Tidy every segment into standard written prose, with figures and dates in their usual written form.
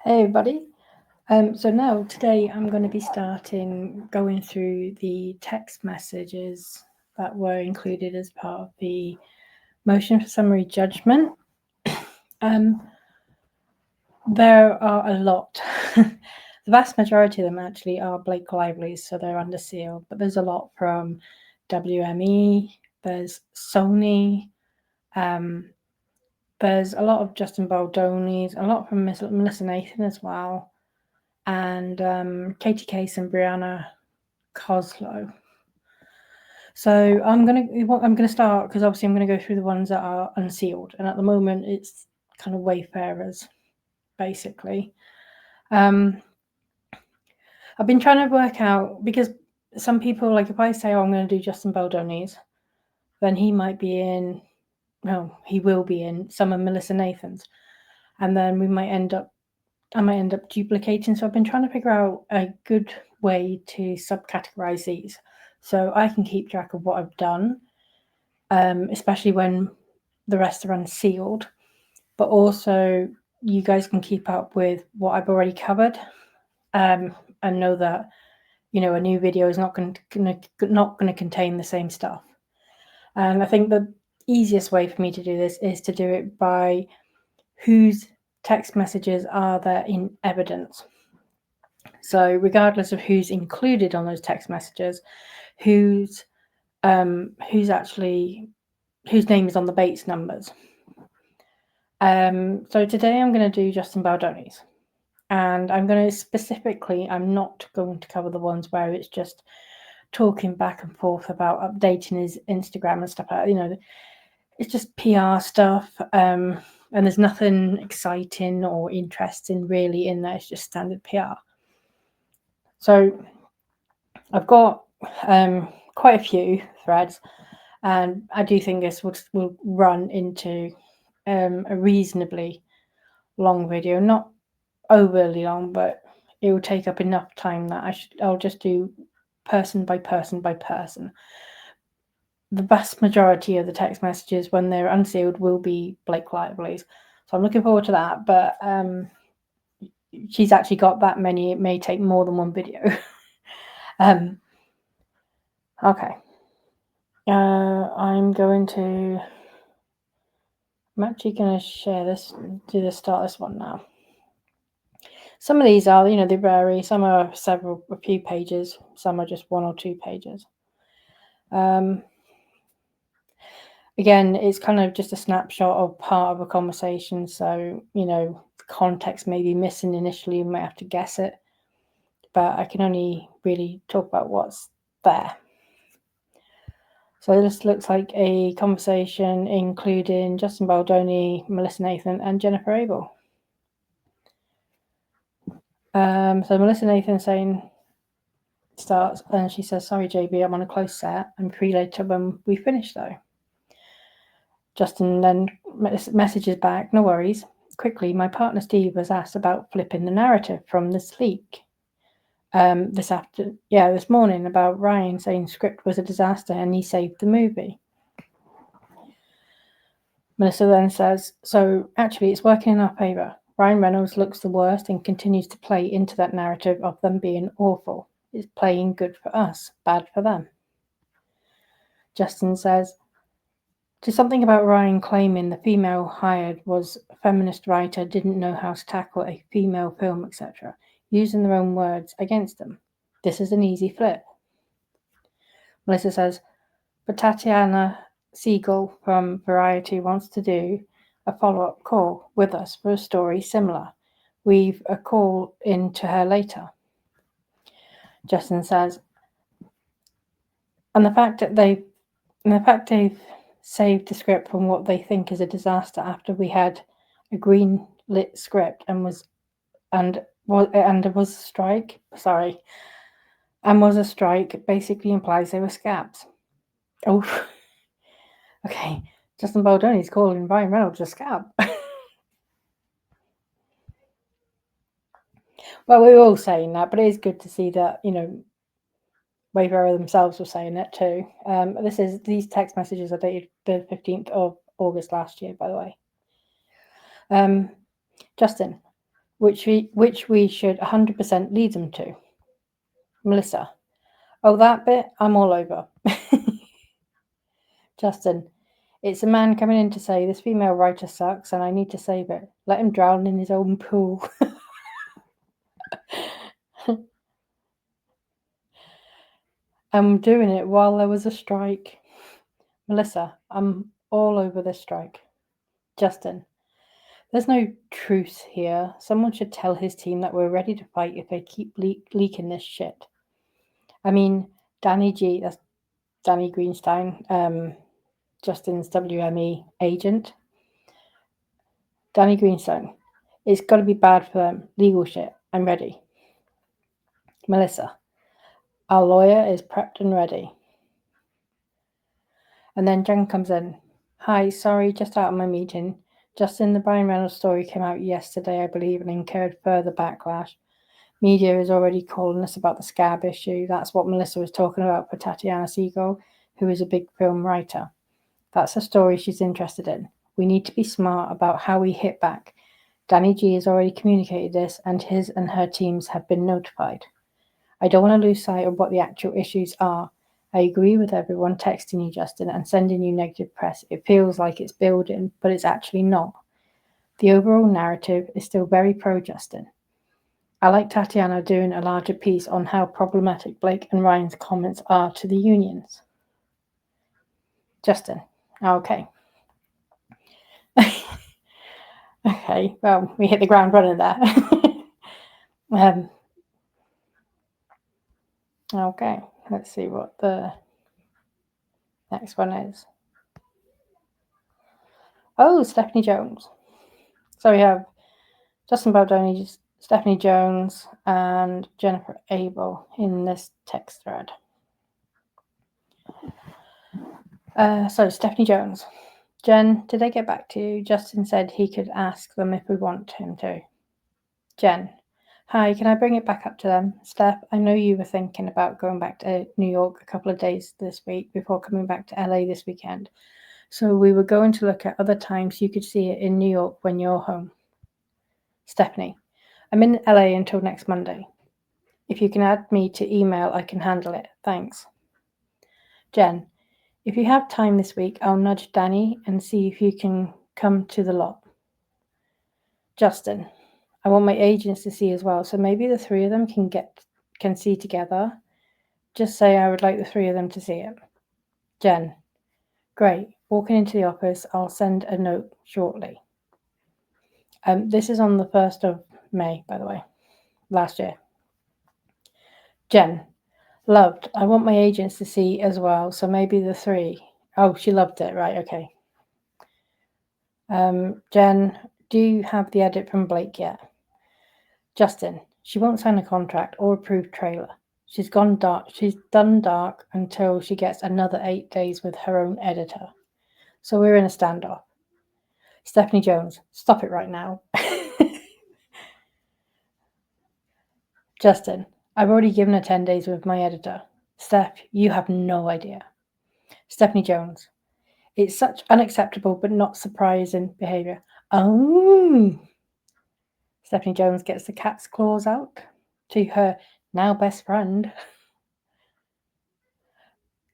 Hey everybody. So now today I'm going to be going through the text messages that were included as part of the motion for summary judgment. There are a lot. The vast majority of them actually are Blake Lively's, so they're under seal. But there's a lot from WME. There's Sony. There's a lot of Justin Baldoni's. A lot from Melissa Nathan as well. And Katie Case and Brianna Coslow. So I'm gonna start because obviously I'm gonna go through the ones that are unsealed, and at the moment it's kind of Wayfarers, basically. I've been trying to work out because some people, like if I say, I'm going to do Justin Baldoni's, then he might be in. Well, he will be in some of Melissa Nathan's, and then I might end up duplicating. So I've been trying to figure out a good way to subcategorize these so I can keep track of what I've done, especially when the rest are unsealed, but also you guys can keep up with what I've already covered, and know that a new video is not going to contain the same stuff. And I think the easiest way for me to do this is to do it by whose text messages are there in evidence. So regardless of who's included on those text messages, whose name is on the Bates numbers. So today I'm going to do Justin Baldoni's, and I'm not going to cover the ones where it's just talking back and forth about updating his Instagram and stuff like that. It's just PR stuff, and there's nothing exciting or interesting really in there. It's just standard PR. So I've got quite a few threads, and I do think this will run into a reasonably long video, not overly long, but it will take up enough time that I'll just do person by person by person. The vast majority of the text messages when they're unsealed will be Blake Lively's, so I'm looking forward to that. But she's actually got that many. It may take more than one video. Okay. I'm actually going to share this, start this one now. Some of these are, they vary. Some are a few pages. Some are just 1 or 2 pages. Again, it's kind of just a snapshot of part of a conversation. So, context may be missing initially. You might have to guess it. But I can only really talk about what's there. So this looks like a conversation including Justin Baldoni, Melissa Nathan, and Jennifer Abel. So Melissa Nathan starts, and she says, "Sorry, JB, I'm on a close set. I'm free later when we finish, though." Justin then messages back, "No worries. Quickly, my partner Steve was asked about flipping the narrative from this leak. This morning about Ryan saying script was a disaster and he saved the movie." Melissa then says, "So actually it's working in our favour. Ryan Reynolds looks the worst and continues to play into that narrative of them being awful. It's playing good for us, bad for them." Justin says, "To something about Ryan claiming the female hired was a feminist writer didn't know how to tackle a female film, etc., using their own words against them. This is an easy flip." Melissa says, "But Tatiana Siegel from Variety wants to do a follow-up call with us for a story similar. We've a call in to her later." Justin says, and the fact they've saved the script from what they think is a disaster after we had a green lit script and was a strike basically implies they were scabs. Oh, okay. Justin Baldoni's calling Ryan Reynolds a scab. Well, we were all saying that, but it is good to see that, Wayfarer themselves were saying it too. These text messages are dated the 15th of August last year, by the way. Justin, which we should 100% lead them to. Melissa. Oh, that bit? I'm all over. Justin. It's a man coming in to say, this female writer sucks and I need to save it. Let him drown in his own pool. I'm doing it while there was a strike. Melissa, I'm all over this strike. Justin, there's no truce here. Someone should tell his team that we're ready to fight if they keep leaking this shit. I mean, that's Danny Greenstein, Justin's WME agent. Danny Greenstein, it's got to be bad for them. Legal shit. I'm ready. Melissa, our lawyer is prepped and ready. And then Jen comes in. Hi, sorry, just out of my meeting. Justin, the Brian Reynolds story came out yesterday, I believe, and incurred further backlash. Media is already calling us about the scab issue. That's what Melissa was talking about for Tatiana Segal, who is a big film writer. That's a story she's interested in. We need to be smart about how we hit back. Danny G has already communicated this, and his and her teams have been notified. I don't want to lose sight of what the actual issues are. I agree with everyone texting you, Justin, and sending you negative press. It feels like it's building, but it's actually not. The overall narrative is still very pro-Justin. I like Tatiana doing a larger piece on how problematic Blake and Ryan's comments are to the unions. Justin, okay. Okay, well, we hit the ground running there. Okay, let's see what the next one is. Oh, Stephanie Jones. So we have Justin Baldoni, Stephanie Jones, and Jennifer Abel in this text thread. So Stephanie Jones. Jen, did I get back to you? Justin said he could ask them if we want him to. Jen. Hi, can I bring it back up to them? Steph, I know you were thinking about going back to New York a couple of days this week before coming back to LA this weekend. So we were going to look at other times you could see it in New York when you're home. Stephanie, I'm in LA until next Monday. If you can add me to email, I can handle it. Thanks. Jen, if you have time this week, I'll nudge Danny and see if you can come to the lot. Justin, I want my agents to see as well, so maybe the three of them can see together. Just say I would like the three of them to see it. Jen, great. Walking into the office, I'll send a note shortly. This is on the 1st of May, by the way, last year. Jen, loved. I want my agents to see as well, so maybe the three. Oh, she loved it, right? Okay. Jen, do you have the edit from Blake yet? Justin, she won't sign a contract or approved trailer. She's gone dark. She's done dark until she gets another 8 days with her own editor. So we're in a standoff. Stephanie Jones, stop it right now. Justin, I've already given her 10 days with my editor. Steph, you have no idea. Stephanie Jones, it's such unacceptable but not surprising behaviour. Oh. Stephanie Jones gets the cat's claws out to her now best friend.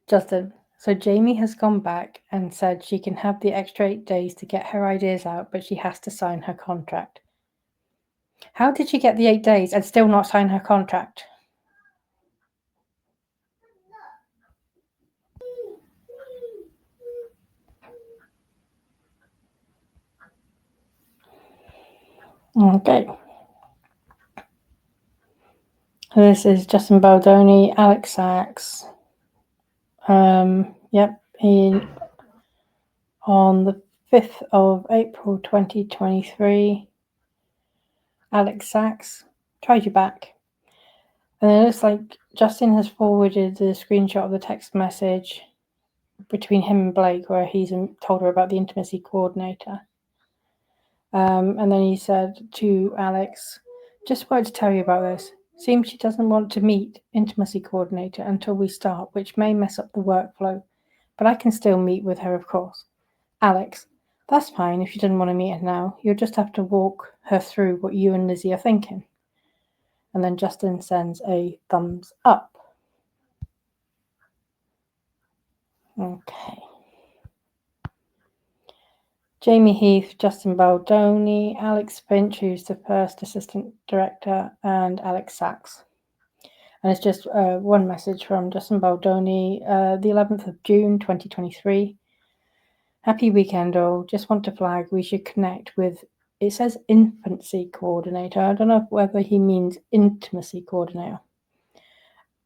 Justin, so Jamie has gone back and said she can have the extra 8 days to get her ideas out, but she has to sign her contract. How did she get the 8 days and still not sign her contract? Okay. This is Justin Baldoni, Alex Sachs. Yep, on the 5th of April 2023. Alex Sachs, tried you back. And it looks like Justin has forwarded the screenshot of the text message between him and Blake where he's told her about the intimacy coordinator. And then he said to Alex, just wanted to tell you about this. Seems she doesn't want to meet intimacy coordinator until we start, which may mess up the workflow. But I can still meet with her, of course. Alex, That's fine if you didn't want to meet her now. You'll just have to walk her through what you and Lizzie are thinking. And then Justin sends a thumbs up. Okay. Jamie Heath, Justin Baldoni, Alex Finch, who's the first assistant director, and Alex Sachs. And it's just one message from Justin Baldoni, the 11th of June, 2023. Happy weekend all. Just want to flag we should connect with, it says infancy coordinator. I don't know whether he means intimacy coordinator.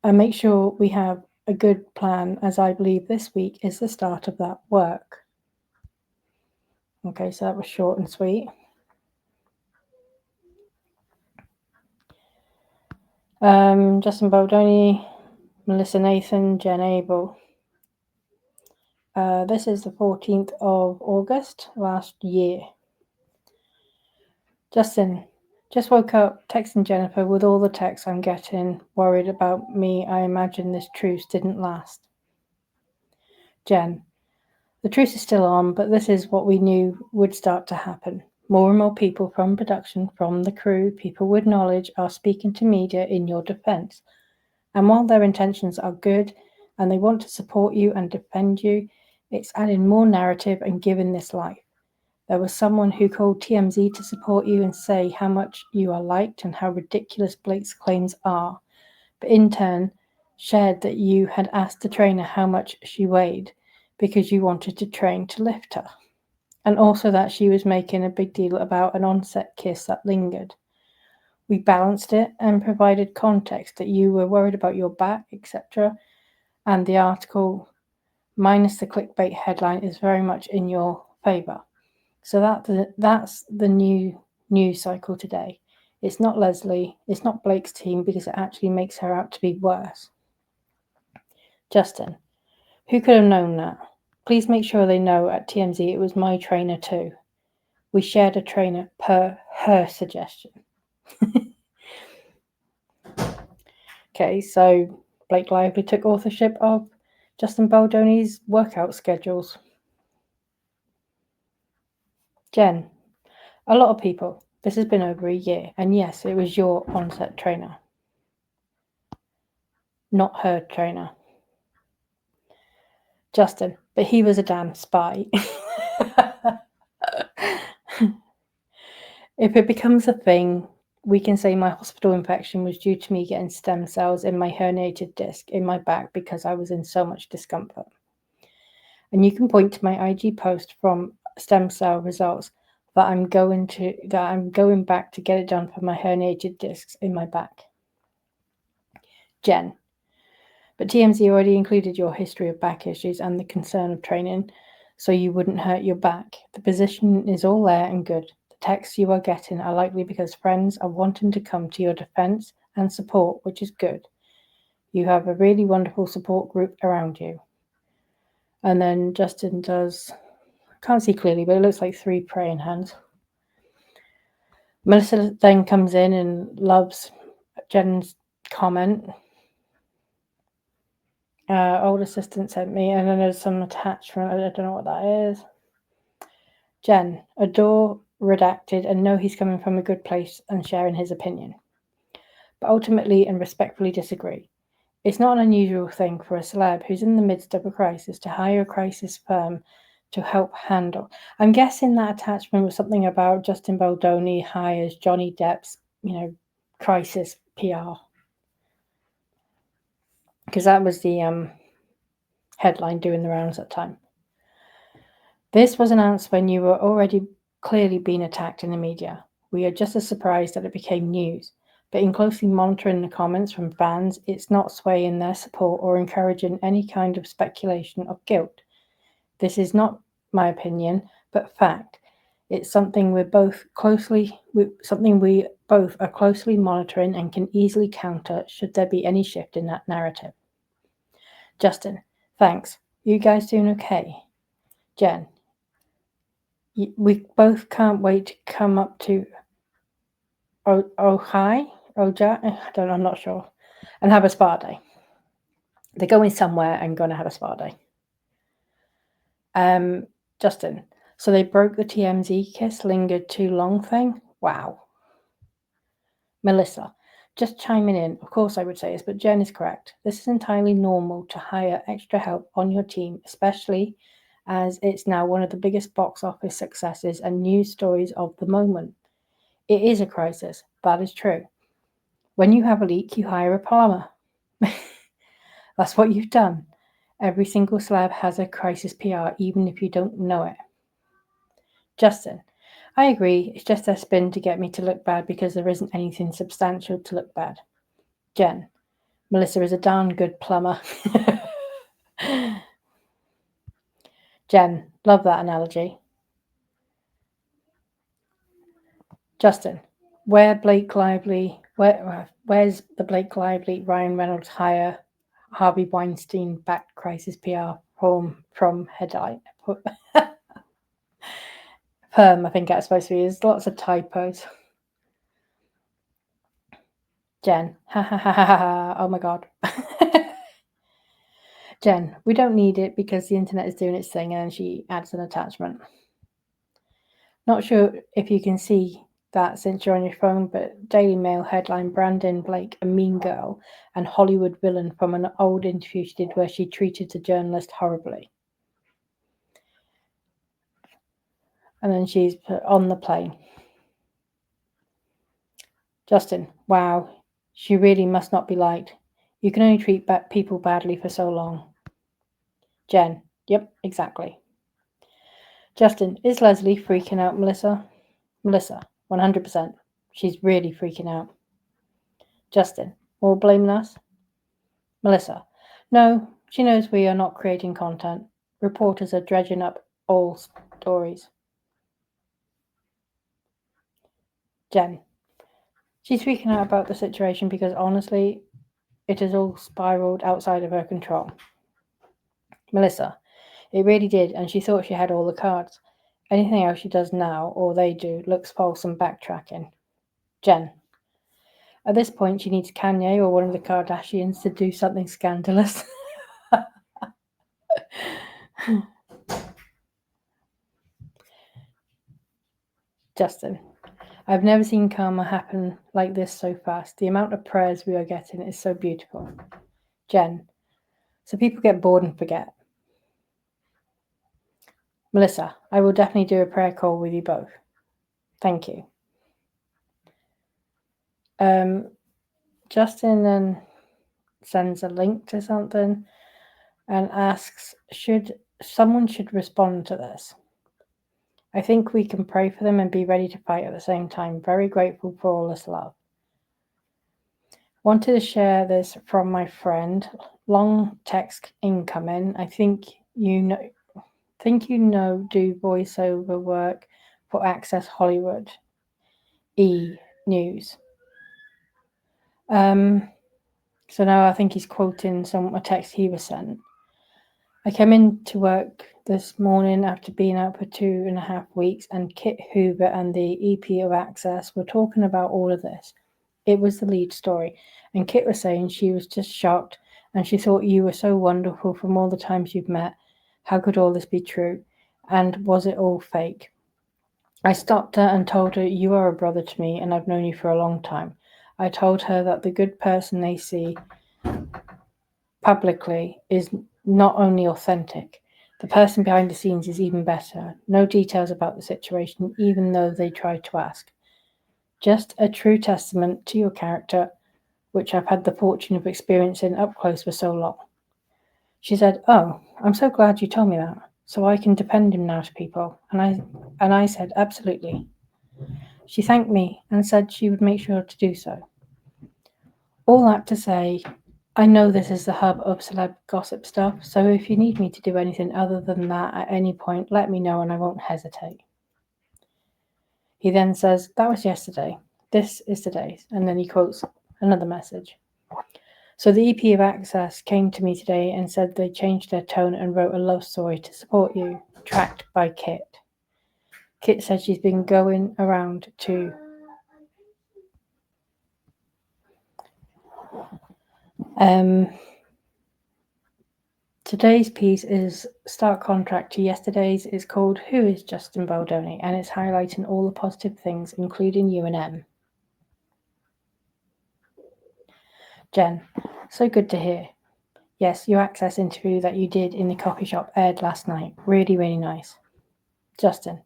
And make sure we have a good plan, as I believe this week is the start of that work. Okay, so that was short and sweet. Justin Baldoni, Melissa Nathan, Jen Abel. This is the 14th of August last year. Justin, just woke up texting Jennifer with all the texts I'm getting, worried about me. I imagine this truce didn't last. Jen, the truce is still on, but this is what we knew would start to happen. More and more people from production, from the crew, people with knowledge are speaking to media in your defense. And while their intentions are good and they want to support you and defend you, it's adding more narrative and giving this life. There was someone who called TMZ to support you and say how much you are liked and how ridiculous Blake's claims are, but in turn shared that you had asked the trainer how much she weighed because you wanted to train to lift her, and also that she was making a big deal about an on-set kiss that lingered. We balanced it and provided context that you were worried about your back, etc. And the article, minus the clickbait headline, is very much in your favour. So that's the new news cycle today. It's not Leslie, it's not Blake's team, because it actually makes her out to be worse. Justin, who could have known that? Please make sure they know at TMZ it was my trainer too. We shared a trainer per her suggestion. Okay, so Blake Lively took authorship of Justin Baldoni's workout schedules. Jen, a lot of people. This has been over a year, and yes, it was your on-set trainer, not her trainer. Justin, but he was a damn spy. If it becomes a thing, we can say my hospital infection was due to me getting stem cells in my herniated disc in my back because I was in so much discomfort. And you can point to my IG post from stem cell results that I'm going back to get it done for my herniated discs in my back. Jen, but TMZ already included your history of back issues and the concern of training, so you wouldn't hurt your back. The position is all there and good. The texts you are getting are likely because friends are wanting to come to your defense and support, which is good. You have a really wonderful support group around you. And then Justin does, I can't see clearly, but it looks like 3 praying hands. Melissa then comes in and loves Jen's comment. Old assistant sent me, and then there's some attachment. I don't know what that is. Jen, adore, redacted, and know he's coming from a good place and sharing his opinion, but ultimately and respectfully disagree. It's not an unusual thing for a celeb who's in the midst of a crisis to hire a crisis firm to help handle. I'm guessing that attachment was something about Justin Baldoni hires Johnny Depp's, crisis PR. Because that was the headline doing the rounds at the time. This was announced when you were already clearly being attacked in the media. We are just as surprised that it became news. But in closely monitoring the comments from fans, it's not swaying their support or encouraging any kind of speculation of guilt. This is not my opinion, but fact. It's something we both are closely monitoring and can easily counter should there be any shift in that narrative. Justin, thanks. You guys doing okay? Jen, we both can't wait to come up to Ojai, I don't know, I'm not sure, and have a spa day. They're going somewhere and going to have a spa day. Justin, So they broke the TMZ kiss lingered too long thing? Wow. Melissa, just chiming in. Of course I would say this, but Jen is correct. This is entirely normal to hire extra help on your team, especially as it's now one of the biggest box office successes and news stories of the moment. It is a crisis. That is true. When you have a leak, you hire a plumber. That's what you've done. Every single celeb has a crisis PR, even if you don't know it. Justin, I agree. It's just their spin to get me to look bad because there isn't anything substantial to look bad. Jen, Melissa is a darn good plumber. Jen, love that analogy. Justin, where's the Blake Lively, Ryan Reynolds hire Harvey Weinstein backed crisis PR from Headite? Perm, I think that's supposed to be. There's lots of typos. Jen, ha ha ha ha ha, oh my god. Jen, we don't need it because the internet is doing its thing, and she adds an attachment. Not sure if you can see that since you're on your phone, but Daily Mail headline Brandon Blake, a mean girl and Hollywood villain from an old interview she did where she treated the journalist horribly. And then she's put on the plane. Justin, wow, she really must not be liked. You can only treat people badly for so long. Jen, yep, exactly. Justin, is Leslie freaking out Melissa? Melissa, 100%. She's really freaking out. Justin, all blaming us? Melissa, no, she knows we are not creating content. Reporters are dredging up all stories. Jen, she's freaking out about the situation because honestly, it has all spiraled outside of her control. Melissa, it really did, and she thought she had all the cards. Anything else she does now, or they do, looks false and backtracking. Jen, at this point, she needs Kanye or one of the Kardashians to do something scandalous. Justin, I've never seen karma happen like this so fast. The amount of prayers we are getting is so beautiful. Jen, so people get bored and forget. Melissa, I will definitely do a prayer call with you both. Thank you. Justin then sends a link to something and asks, someone should respond to this. I think we can pray for them and be ready to fight at the same time. Very grateful for all this love. Wanted to share this from my friend. Long text incoming. I think you know. Do voiceover work for Access Hollywood. News. So now I think he's quoting a text he was sent. I came into work this morning after being out for 2.5 weeks, and Kit Hoover and the EP of Access were talking about all of this. It was the lead story, and Kit was saying she was just shocked, and she thought you were so wonderful from all the times you've met. How could all this be true? And was it all fake? I stopped her and told her, you are a brother to me, and I've known you for a long time. I told her that the good person they see publicly is not only authentic, the person behind the scenes is even better. No details about the situation, even though they tried to ask. Just a true testament to your character, which I've had the fortune of experiencing up close for so long. She said, oh, I'm so glad you told me that, so I can defend him now to people. And I said, absolutely. She thanked me and said she would make sure to do so. All that to say, I know this is the hub of celeb gossip stuff, so if you need me to do anything other than that at any point, let me know and I won't hesitate. He then says, that was yesterday. This is today's. And then he quotes another message. So the EP of Access came to me today and said they changed their tone and wrote a love story to support you, tracked by Kit. Kit said she's been going around to Today's piece is stark contrast to yesterday's. It's called Who is Justin Baldoni? And it's highlighting all the positive things, including you and M. Jen, so good to hear. Yes, your Access interview that you did in the coffee shop aired last night. Really, really nice. Justin,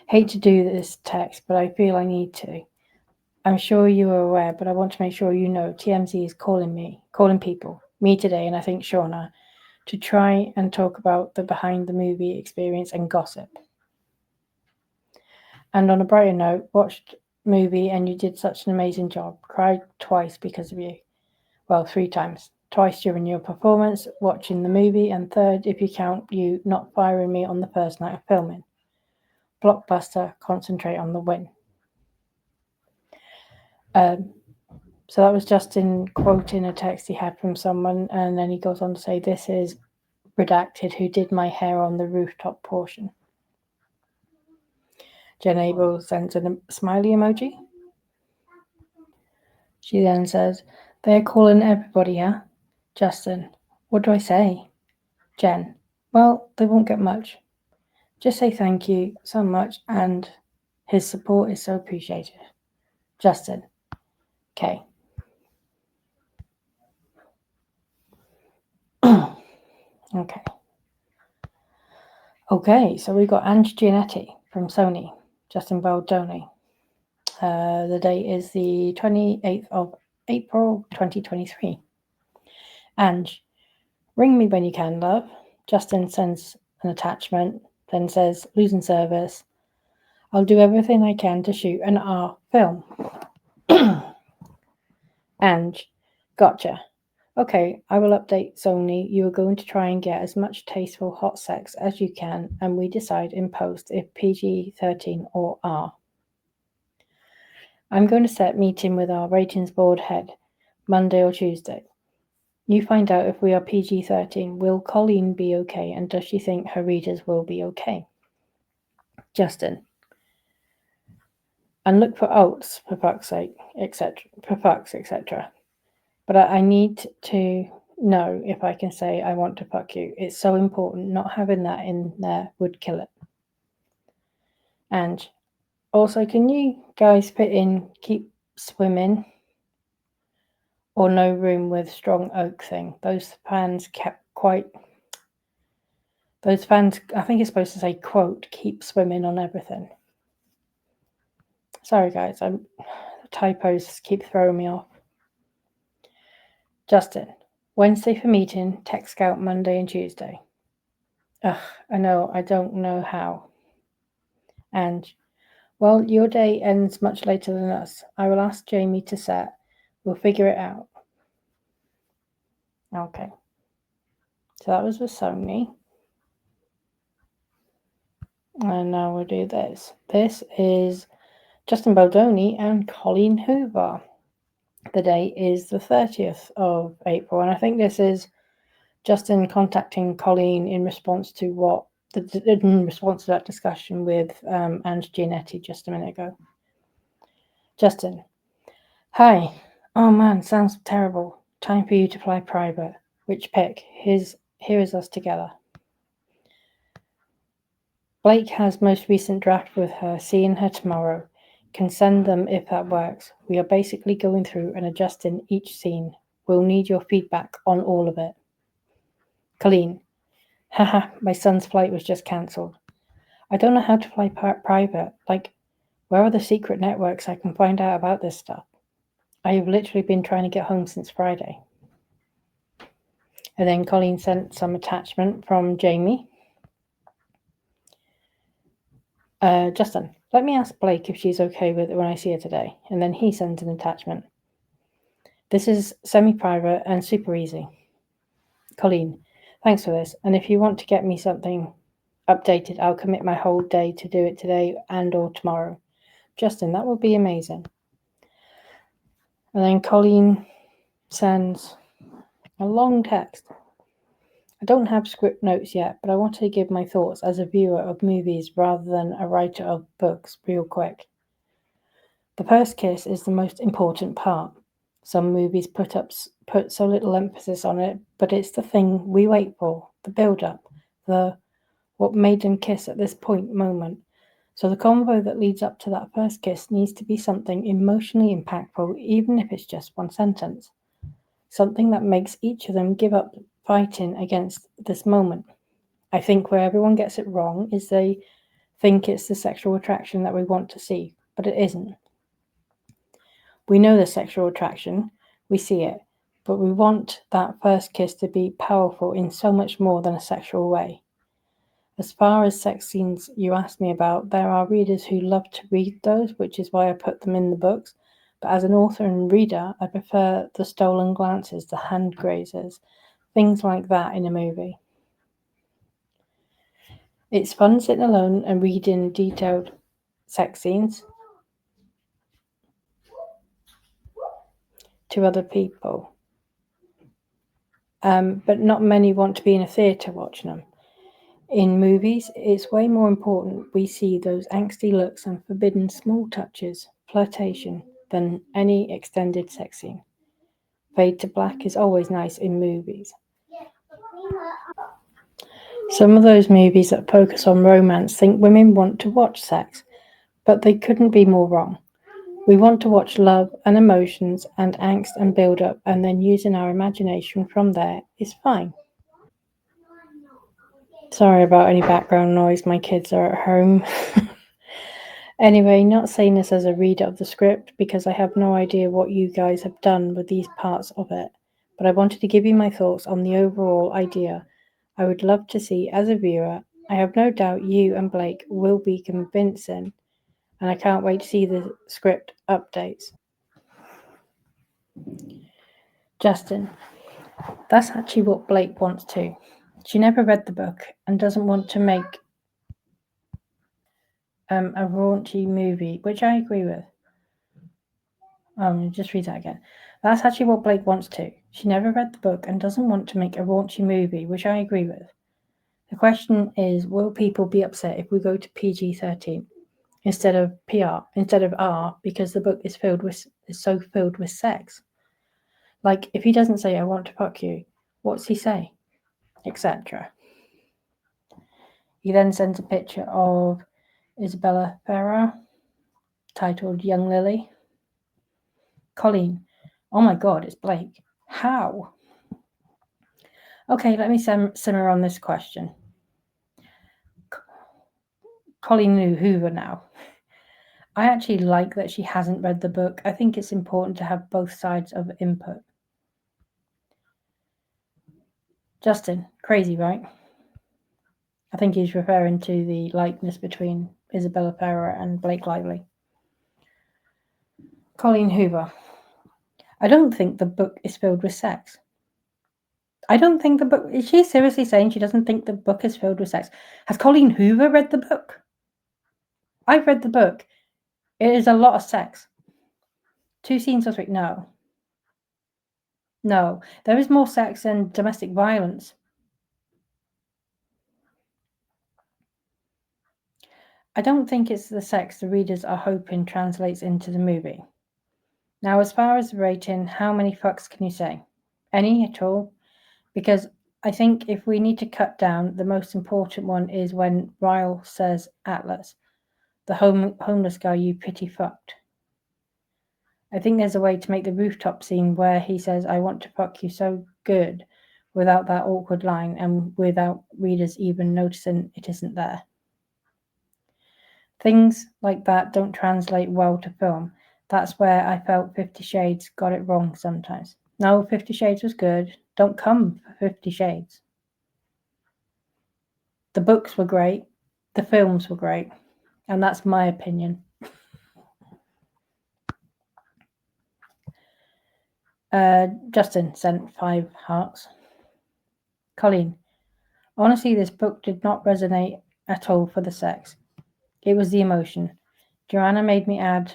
hate to do this text, but I feel I need to. I'm sure you are aware, but I want to make sure you know TMZ is calling people, me today, and I think Shauna, to try and talk about the behind the movie experience and gossip. And on a brighter note, watched movie and you did such an amazing job. Cried twice because of you. Well, 3 times. Twice during your performance, watching the movie, and third if you count you not firing me on the first night of filming. Blockbuster, concentrate on the win. So that was Justin quoting a text he had from someone, and then he goes on to say, this is redacted, who did my hair on the rooftop portion. Jen Abel sends a smiley emoji. She then says, they're calling everybody, huh? Justin, what do I say? Jen, well, they won't get much. Just say thank you so much, and his support is so appreciated. Justin, okay. Okay. Okay, so we got Ange Giannetti from Sony, Justin Baldoni. The date is the 28th of April 2023. Ange, ring me when you can, love. Justin sends an attachment, then says, losing service. I'll do everything I can to shoot an R film. Ange, gotcha. Okay, I will update Sony. You are going to try and get as much tasteful hot sex as you can, and we decide in post if PG-13 or R. I'm going to set meeting with our ratings board head, Monday or Tuesday. You find out if we are PG-13. Will Colleen be okay, and does she think her readers will be okay? Justin. And look for oats, for fuck's sake, etc. But I need to know if I can say I want to fuck you. It's so important. Not having that in there would kill it. And also, can you guys put in keep swimming or no room with strong oak thing? Those fans kept quite... Those fans, I think it's supposed to say, quote, keep swimming on everything. Sorry, guys. Typos keep throwing me off. Justin, Wednesday for meeting, tech scout Monday and Tuesday. Ugh, I know, I don't know how. And, well, your day ends much later than us. I will ask Jamie to set. We'll figure it out. Okay. So that was with Sony. And now we'll do this. This is Justin Baldoni and Colleen Hoover. The date is the 30th of April. And I think this is Justin contacting Colleen in response to that discussion with Ange Giannetti just a minute ago. Justin, hi. Oh man, sounds terrible. Time for you to fly private. Which pick? Here is us together. Blake has most recent draft with her, seeing her tomorrow. Can send them if that works. We are basically going through and adjusting each scene. We'll need your feedback on all of it. Colleen, haha, my son's flight was just cancelled. I don't know how to fly private. Like, where are the secret networks I can find out about this stuff? I have literally been trying to get home since Friday. And then Colleen sent some attachment from Jamie. Justin, let me ask Blake if she's okay with it when I see her today. And then he sends an attachment. This is semi-private and super easy. Colleen, thanks for this. And if you want to get me something updated, I'll commit my whole day to do it today and or tomorrow. Justin, that would be amazing. And then Colleen sends a long text. I don't have script notes yet, but I want to give my thoughts as a viewer of movies rather than a writer of books real quick. The first kiss is the most important part. Some movies put so little emphasis on it, but it's the thing we wait for, the build-up, the what made them kiss at this point moment. So the convo that leads up to that first kiss needs to be something emotionally impactful, even if it's just one sentence. Something that makes each of them give up fighting against this moment. I think where everyone gets it wrong is they think it's the sexual attraction that we want to see, but it isn't. We know the sexual attraction, we see it, but we want that first kiss to be powerful in so much more than a sexual way. As far as sex scenes you asked me about, there are readers who love to read those, which is why I put them in the books. But as an author and reader, I prefer the stolen glances, the hand grazes, things like that in a movie. It's fun sitting alone and reading detailed sex scenes to other people. But not many want to be in a theatre watching them. In movies, it's way more important we see those angsty looks and forbidden small touches, flirtation, than any extended sex scene. Fade to black is always nice in movies. Some of those movies that focus on romance think women want to watch sex, but they couldn't be more wrong. We want to watch love and emotions and angst and build up, and then using our imagination from there is fine. Sorry about any background noise, my kids are at home. Anyway, not saying this as a reader of the script because I have no idea what you guys have done with these parts of it, but I wanted to give you my thoughts on the overall idea. I would love to see as a viewer. I have no doubt you and Blake will be convincing, and I can't wait to see the script updates. Justin, that's actually what Blake wants too. She never read the book and doesn't want to make a raunchy movie, which I agree with. Just read that again. That's actually what Blake wants too. She never read the book and doesn't want to make a raunchy movie, which I agree with. The question is, will people be upset if we go to PG-13 instead of R, because the book is so filled with sex? Like, if he doesn't say, I want to fuck you, what's he say? Etc. He then sends a picture of Isabella Ferrer, titled Young Lily. Colleen, oh my god, it's Blake. How? Okay, let me simmer on this question. Colleen Hoover now. I actually like that she hasn't read the book. I think it's important to have both sides of input. Justin, crazy, right? I think he's referring to the likeness between Isabella Ferrer and Blake Lively. Colleen Hoover. I don't think the book is filled with sex. I don't think the book... Is she seriously saying she doesn't think the book is filled with sex? Has Colleen Hoover read the book? I've read the book. It is a lot of sex. 2 scenes or 3. No. No. There is more sex and domestic violence. I don't think it's the sex the readers are hoping translates into the movie. Now, as far as the rating, how many fucks can you say? Any at all? Because I think if we need to cut down, the most important one is when Ryle says Atlas, the homeless guy you pity fucked. I think there's a way to make the rooftop scene where he says, I want to fuck you so good, without that awkward line and without readers even noticing it isn't there. Things like that don't translate well to film. That's where I felt 50 Shades got it wrong sometimes. No, 50 Shades was good. Don't come for 50 Shades. The books were great. The films were great. And that's my opinion. Justin sent 5 hearts. Colleen, honestly, this book did not resonate at all for the sex. It was the emotion. Joanna made me add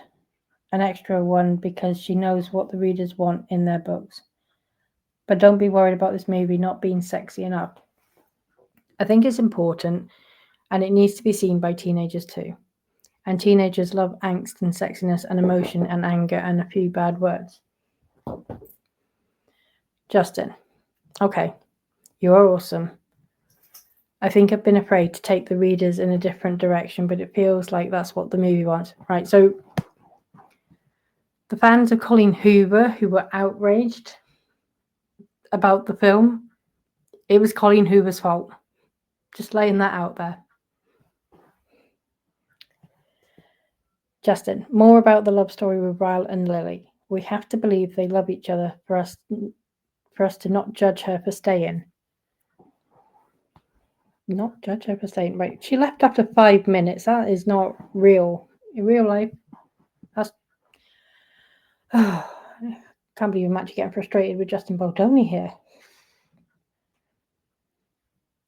an extra one because she knows what the readers want in their books. But don't be worried about this movie not being sexy enough. I think it's important, and it needs to be seen by teenagers too. And teenagers love angst and sexiness and emotion and anger and a few bad words. Justin, okay, you are awesome. I think I've been afraid to take the readers in a different direction, but it feels like that's what the movie wants. Right, so the fans of Colleen Hoover who were outraged about the film, it was Colleen Hoover's fault. Just laying that out there. Justin, more about the love story with Ryle and Lily. We have to believe they love each other for us to not judge her for staying. Not judge her for staying. Right, she left after 5 minutes. That is not real. In real life, that's... can't believe I'm actually getting frustrated with Justin Baldoni here.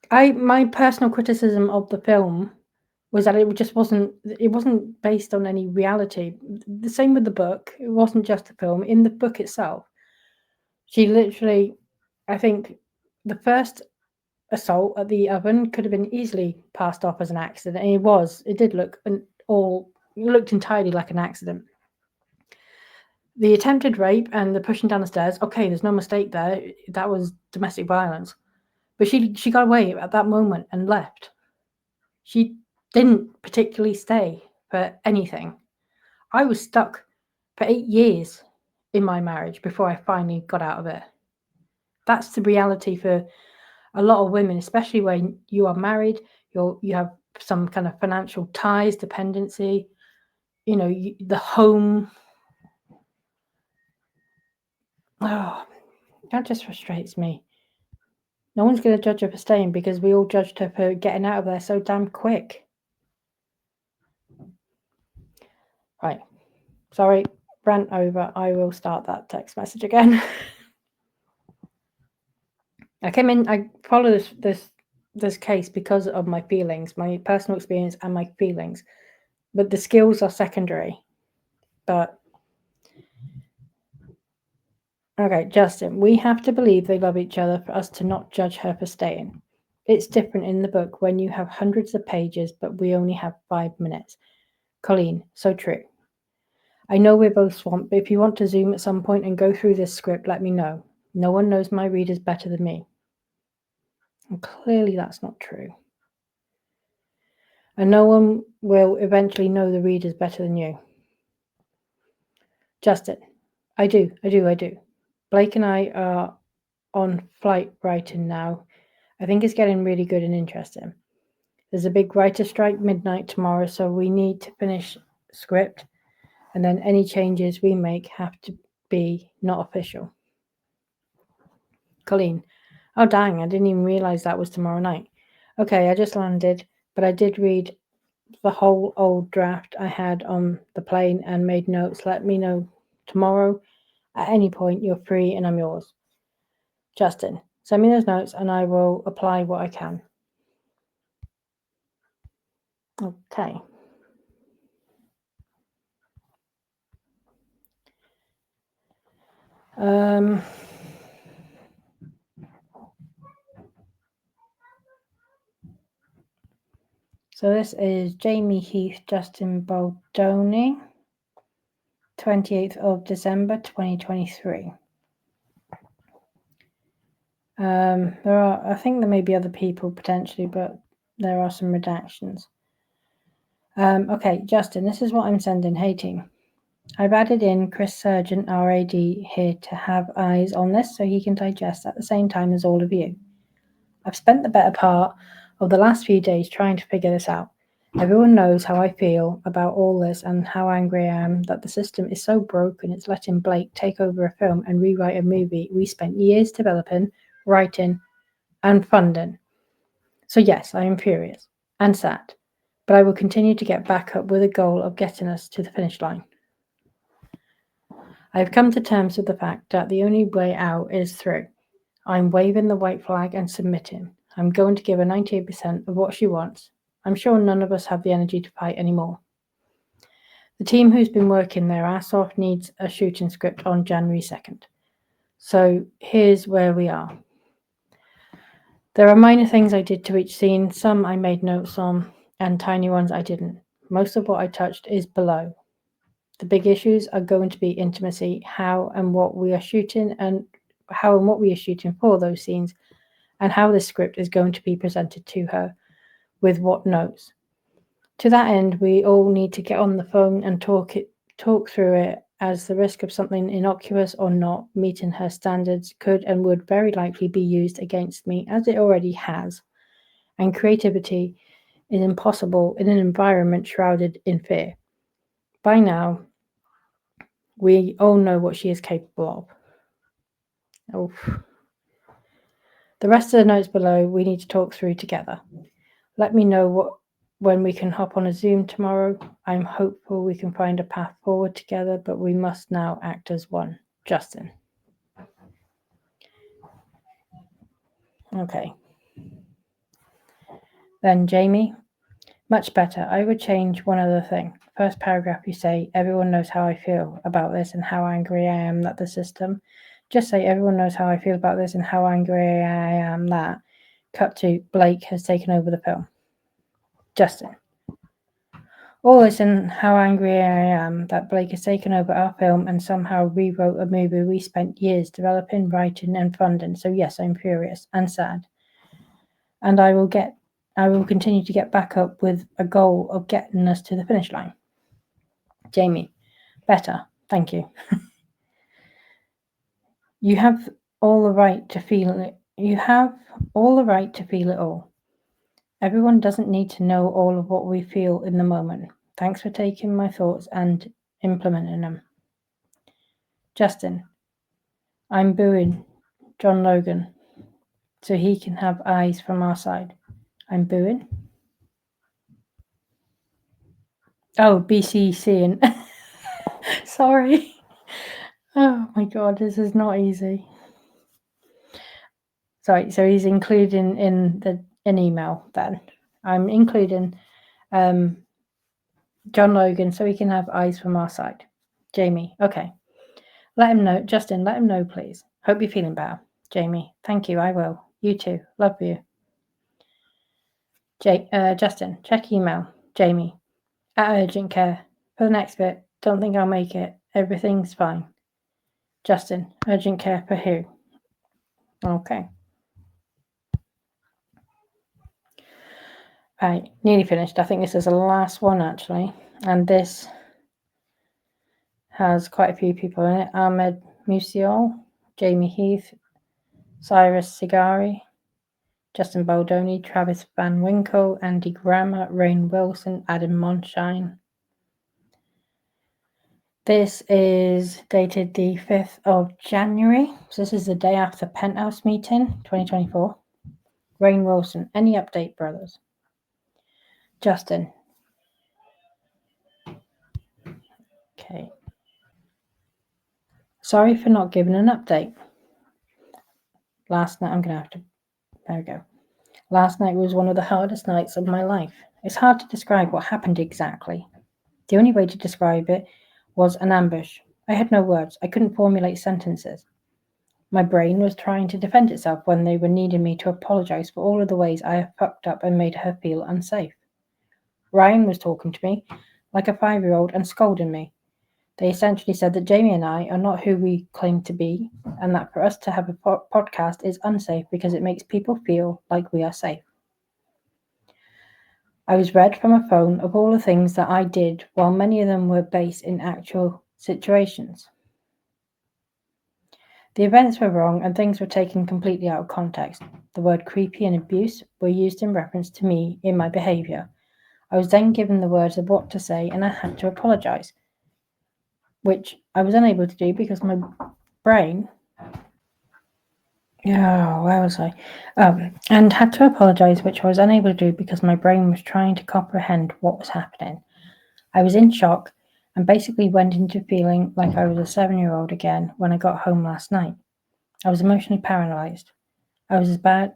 My personal criticism of the film was that it just wasn't based on any reality. The same with the book. It wasn't just a film. In the book itself, she literally, I think, the first assault at the oven could have been easily passed off as an accident, and it did look looked entirely like an accident. The attempted rape and the pushing down the stairs, okay, there's no mistake there. That was domestic violence. But she got away at that moment and left. She didn't particularly stay for anything. I was stuck for 8 years in my marriage before I finally got out of it. That's the reality for a lot of women, especially when you are married, you have some kind of financial ties, dependency, the home. Oh, that just frustrates me. No one's going to judge her for staying because we all judged her for getting out of there so damn quick. Right. Sorry, rant over. I will start that text message again. I follow this case because of my feelings, my personal experience and my feelings. But the skills are secondary. But okay, Justin, we have to believe they love each other for us to not judge her for staying. It's different in the book when you have hundreds of pages, but we only have 5 minutes. Colleen, so true. I know we're both swamped, but if you want to Zoom at some point and go through this script, let me know. No one knows my readers better than me. And clearly that's not true. And no one will eventually know the readers better than you. Justin, I do. Blake and I are on flight writing now. I think it's getting really good and interesting. There's a big writer strike midnight tomorrow, so we need to finish script, and then any changes we make have to be not official. Colleen, oh dang, I didn't even realize that was tomorrow night. Okay, I just landed, but I did read the whole old draft I had on the plane and made notes. Let me know tomorrow at any point you're free and I'm yours. Justin, send me those notes and I will apply what I can. Okay. So this is Jamie Heath, Justin Baldoni, 28th of December, 2023. I think there may be other people potentially, but there are some redactions. Okay, Justin, this is what I'm sending. Hey team. I've added in Chris Surgeon, our AD, here to have eyes on this so he can digest at the same time as all of you. I've spent the better part of the last few days trying to figure this out. Everyone knows how I feel about all this and how angry I am that the system is so broken it's letting Blake take over a film and rewrite a movie we spent years developing, writing, and funding. So yes, I am furious and sad, but I will continue to get back up with a goal of getting us to the finish line. I have come to terms with the fact that the only way out is through. I'm waving the white flag and submitting. I'm going to give her 98% of what she wants. I'm sure none of us have the energy to fight anymore. The team who's been working their ass off needs a shooting script on January 2nd. So here's where we are. There are minor things I did to each scene, some I made notes on, and tiny ones I didn't. Most of what I touched is below. The big issues are going to be intimacy, how and what we are shooting for those scenes, and how this script is going to be presented to her with what notes. To that end, we all need to get on the phone and talk through it, as the risk of something innocuous or not meeting her standards could and would very likely be used against me, as it already has. And creativity is impossible in an environment shrouded in fear. By now, we all know what she is capable of. Oh. The rest of the notes below we need to talk through together. Let me know when we can hop on a Zoom tomorrow. I'm hopeful we can find a path forward together, but we must now act as one. Justin. Okay. Then Jamie. Much better. I would change one other thing. First paragraph you say, everyone knows how I feel about this and how angry I am that the system. Just say, everyone knows how I feel about this and how angry I am that. Cut to, Blake has taken over the film. Justin. All this and how angry I am that Blake has taken over our film and somehow rewrote a movie we spent years developing, writing and funding. So yes, I'm furious and sad. And I will continue to get back up with a goal of getting us to the finish line. Jamie. Better. Thank you. You have all the right to feel it. You have all the right to feel it all. Everyone doesn't need to know all of what we feel in the moment. Thanks for taking my thoughts and implementing them. Justin. I'm booing John Logan so he can have eyes from our side. I'm booing. Oh, BCCing. Sorry. Oh my god, this is not easy. Sorry, so he's including in an email then. I'm including John Logan so he can have eyes from our side. Jamie, okay. Let him know. Justin, let him know, please. Hope you're feeling better. Jamie, thank you, I will. You too. Love you. Justin, check email. Jamie, at urgent care. For the next bit, don't think I'll make it. Everything's fine. Justin, urgent care for who? Okay. Right, nearly finished. I think this is the last one actually. And this has quite a few people in it. Ahmed Musial, Jamie Heath, Cyrus Sigari, Justin Baldoni, Travis Van Winkle, Andy Grammer, Rainn Wilson, Adam Monshine. This is dated the 5th of January. So this is the day after Penthouse meeting, 2024. Rainn Wilson, any update, brothers? Justin. Okay. Sorry for not giving an update. Last night, there we go. Last night was one of the hardest nights of my life. It's hard to describe what happened exactly. The only way to describe it was an ambush. I had no words. I couldn't formulate sentences. My brain was trying to defend itself when they were needing me to apologize for all of the ways I have fucked up and made her feel unsafe. Ryan was talking to me like a 5-year-old and scolding me. They essentially said that Jamie and I are not who we claim to be, and that for us to have a podcast is unsafe because it makes people feel like we are safe. I was read from a phone of all the things that I did, while many of them were based in actual situations. The events were wrong and things were taken completely out of context. The word creepy and abuse were used in reference to me in my behaviour. I was then given the words of what to say and I had to apologise, which I was unable to do because my brain... where was I? And had to apologise, which I was unable to do because my brain was trying to comprehend what was happening. I was in shock and basically went into feeling like I was a 7-year-old again when I got home last night. I was emotionally paralysed. It was as bad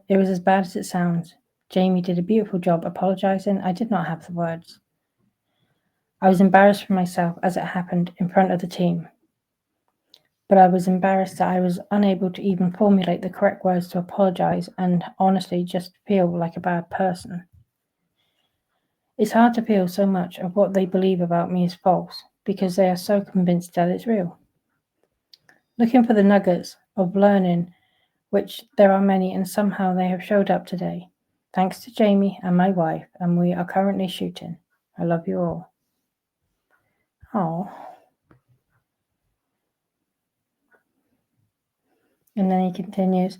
as it sounds. Jamie did a beautiful job apologising. I did not have the words. I was embarrassed for myself as it happened in front of the team. But I was embarrassed that I was unable to even formulate the correct words to apologise and honestly just feel like a bad person. It's hard to feel so much of what they believe about me is false. because they are so convinced that it's real. Looking for the nuggets of learning, which there are many, and somehow they have showed up today. Thanks to Jamie and my wife, and we are currently shooting. I love you all. Oh. And then he continues,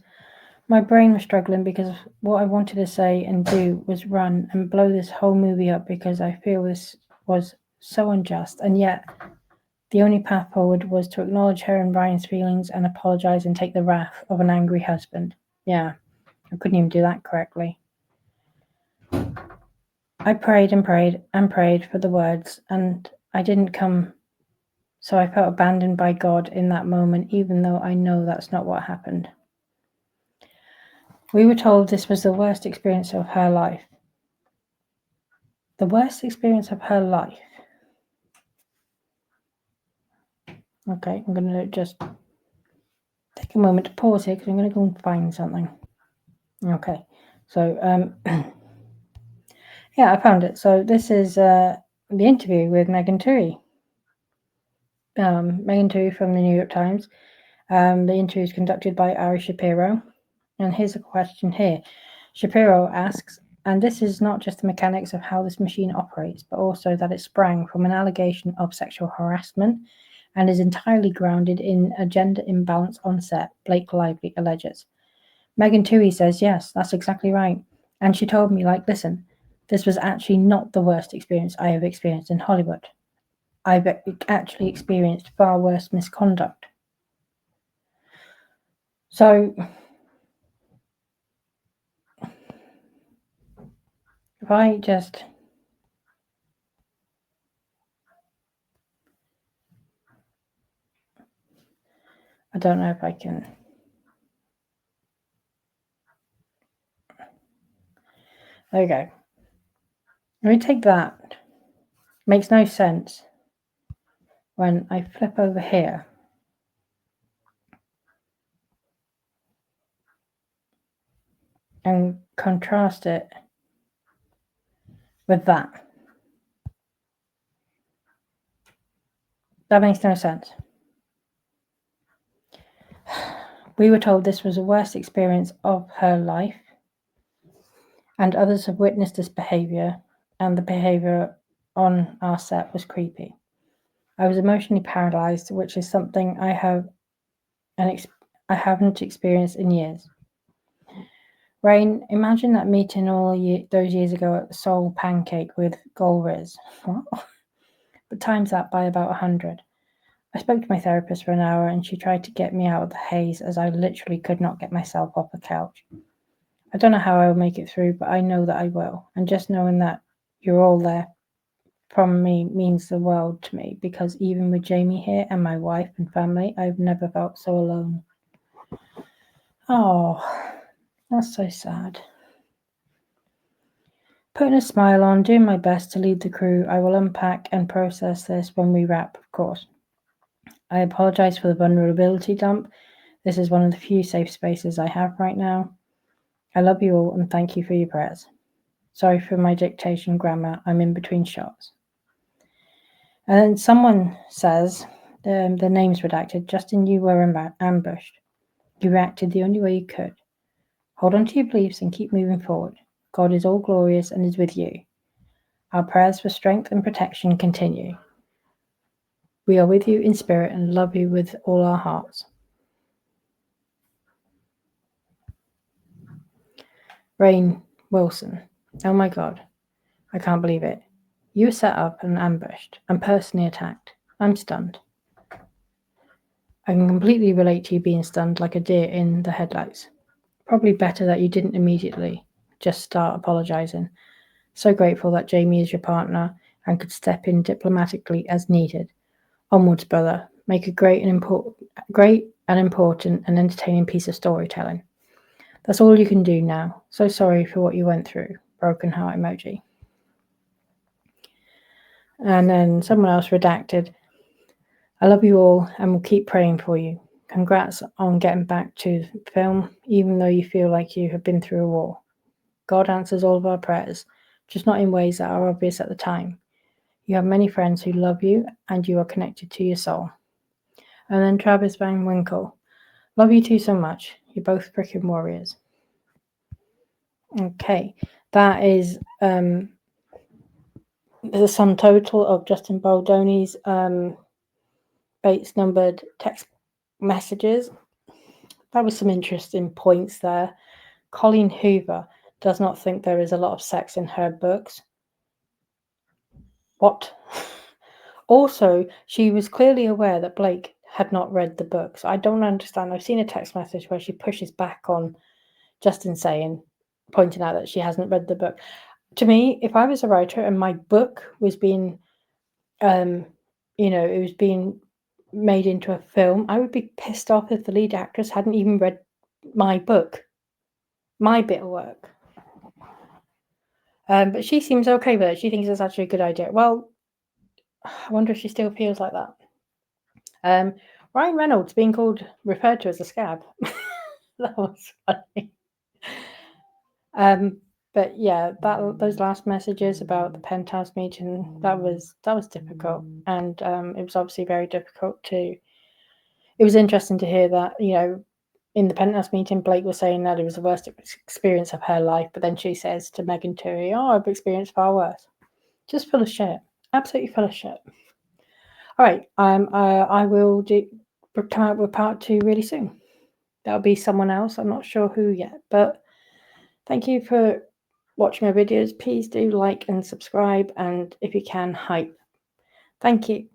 my brain was struggling because what I wanted to say and do was run and blow this whole movie up because I feel this was so unjust, and yet the only path forward was to acknowledge her and Ryan's feelings and apologize and take the wrath of an angry husband. Yeah, I couldn't even do that correctly. I prayed and prayed and prayed for the words, and I didn't come, so I felt abandoned by God in that moment, even though I know that's not what happened. We were told this was the worst experience of her life. The worst experience of her life. Okay, I'm going to just take a moment to pause here because I'm going to go and find something. Okay, so yeah, I found it. So this is the interview with Megan Twohey. Megan Twohey from the New York Times. The interview is conducted by Ari Shapiro. And here's a question here. Shapiro asks, and this is not just the mechanics of how this machine operates, but also that it sprang from an allegation of sexual harassment and is entirely grounded in a gender imbalance on set, Blake Lively alleges. Megan Twohey says, yes, that's exactly right. And she told me, like, listen, this was actually not the worst experience I have experienced in Hollywood. I've actually experienced far worse misconduct. So if I just I don't know if I can. There we go. Let me take that. Makes no sense when I flip over here. And contrast it with that. That makes no sense. We were told this was the worst experience of her life, and others have witnessed this behaviour, and the behaviour on our set was creepy. I was emotionally paralysed, which is something I haven't experienced in years. Rain, imagine that meeting those years ago at the Soul Pancake with Golriz. What? But times that by about 100. I spoke to my therapist for an hour and she tried to get me out of the haze as I literally could not get myself off the couch. I don't know how I will make it through, but I know that I will. And just knowing that you're all there from me means the world to me, because even with Jamie here and my wife and family, I've never felt so alone. Oh, that's so sad. Putting a smile on, doing my best to lead the crew. I will unpack and process this when we wrap, of course. I apologize for the vulnerability dump. This is one of the few safe spaces I have right now. I love you all and thank you for your prayers. Sorry for my dictation grammar. I'm in between shots. And then someone says, the name's redacted, Justin, you were ambushed. You reacted the only way you could. Hold on to your beliefs and keep moving forward. God is all glorious and is with you. Our prayers for strength and protection continue. We are with you in spirit and love you with all our hearts. Rain Wilson. Oh my God. I can't believe it. You were set up and ambushed and personally attacked. I'm stunned. I can completely relate to you being stunned like a deer in the headlights. Probably better that you didn't immediately just start apologizing. So grateful that Jamie is your partner and could step in diplomatically as needed. Onwards, brother. Make a great and important and entertaining piece of storytelling. That's all you can do now. So sorry for what you went through. Broken heart emoji. And then someone else redacted. I love you all and will keep praying for you. Congrats on getting back to film, even though you feel like you have been through a war. God answers all of our prayers, just not in ways that are obvious at the time. You have many friends who love you and you are connected to your soul. And then Travis Van Winkle. Love you two so much. You're both freaking warriors. Okay, that is the sum total of Justin Baldoni's Bates numbered text messages. That was some interesting points there. Colleen Hoover does not think there is a lot of sex in her books. What? Also, she was clearly aware that Blake had not read the books. I don't understand. I've seen a text message where she pushes back on Justin pointing out that she hasn't read the book. To me, if I was a writer and my book was being, it was being made into a film, I would be pissed off if the lead actress hadn't even read my book, my bit of work. But she seems okay with it. She thinks it's actually a good idea. Well, I wonder if she still feels like that. Ryan Reynolds being referred to as a scab. That was funny. But yeah, those last messages about the Penthouse meeting, that was difficult, and it was obviously very difficult it was interesting to hear that, in the Penthouse meeting, Blake was saying that it was the worst experience of her life, but then she says to Megan Twohey, "Oh, I've experienced far worse." Just full of shit, absolutely full of shit. All right, I will come out with part 2 really soon. That'll be someone else. I'm not sure who yet, but thank you for watching my videos. Please do like and subscribe, and if you can, hype. Thank you.